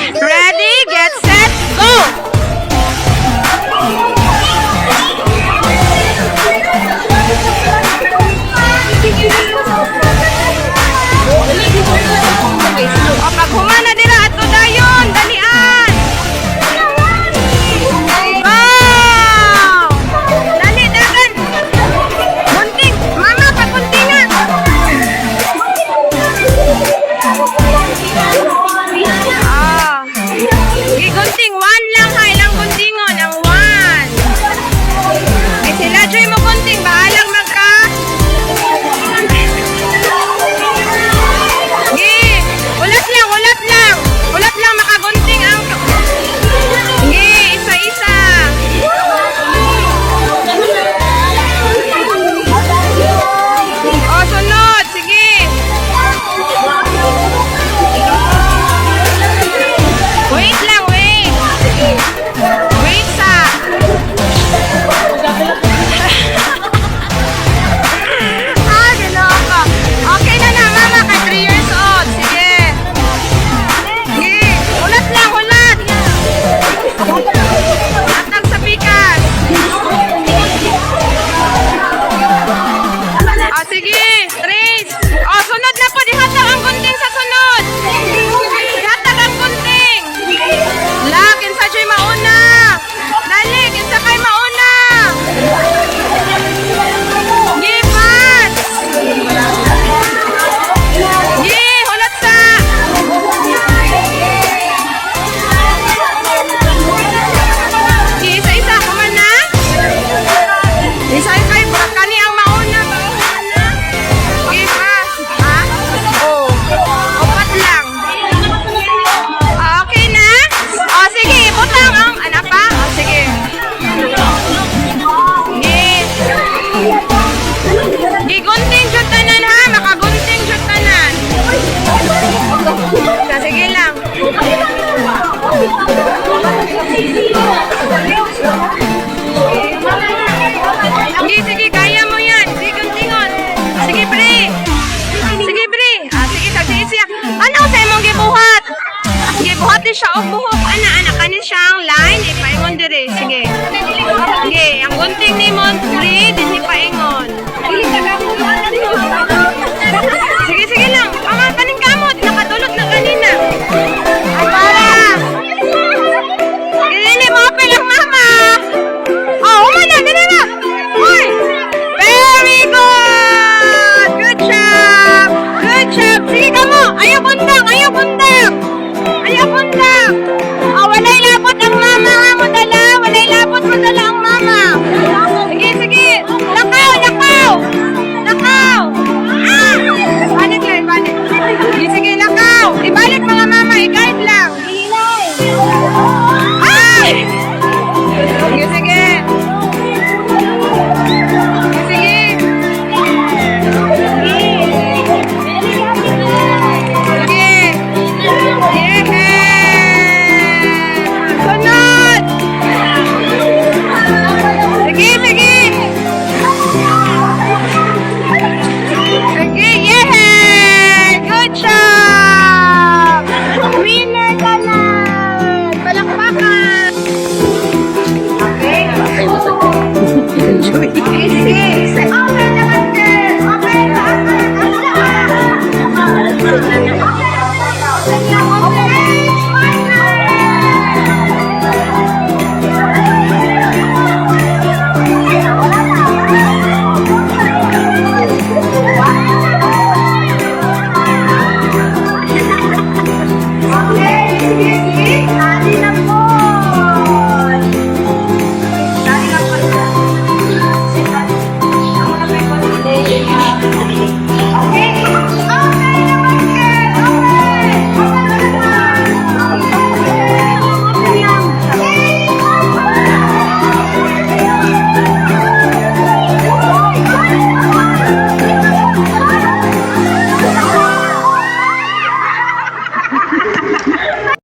Ready, get set, go! O, pag humana dira ato dayon, dalian. Wow! Dali dagan. Gunting, mama paguntingan. Ah. Gigunting one lang ha, ilang guntingon ang one. Eh sila Joy mo gunting, bahalang magka. Ulat lang makagunting ang. Sige, isa-isa. O, sunod. Sige. Wait lang, wait. Wait sa. Ganoka. Okay na na, mama, ka 3 years old. Sige. Ulat lang, ulat! Atag sa pikas! O, sige! Trace! O, sunod na po! Dihatag ang gunting sa sunod! Dihatag ang gunting! La, kinsa Joy mauna! Dali, kinsa kay mauna! Gipas! Hulat sa! Isa-isa ko man na. Isa-isa kayo, kani ang mauna. Okay pa. Ha? Oo. Upat lang. Okay na? O, sige. Butang ang, ano pa? O, sige. Gigunting jud tanan ha. Makagunting jud tanan. Sige lang. Sige, kaya mo yan. Sige, guntingon. Sige, pre. Sige, pre. Sige, siya. Ano sa imong gibuhat? Gibuhat din siya o buhok. Ana, kanin siyang line. Ipaingon dire. Sige. Sige, ang gunting ni mo, pre, din ipaingon. Sige lang. Ang kanin kamot. Nakadulot na kanina. Ay, para. Hindi mo apel ang mama. Oh, umana, dali na. Uy! Very good! Good job! Good job! Sige ka mo! Ayaw bundang! Ayaw bundang! Ayaw bundang! Oh, walay labot ang mama mo dala! Walay labot mo dala ang mama!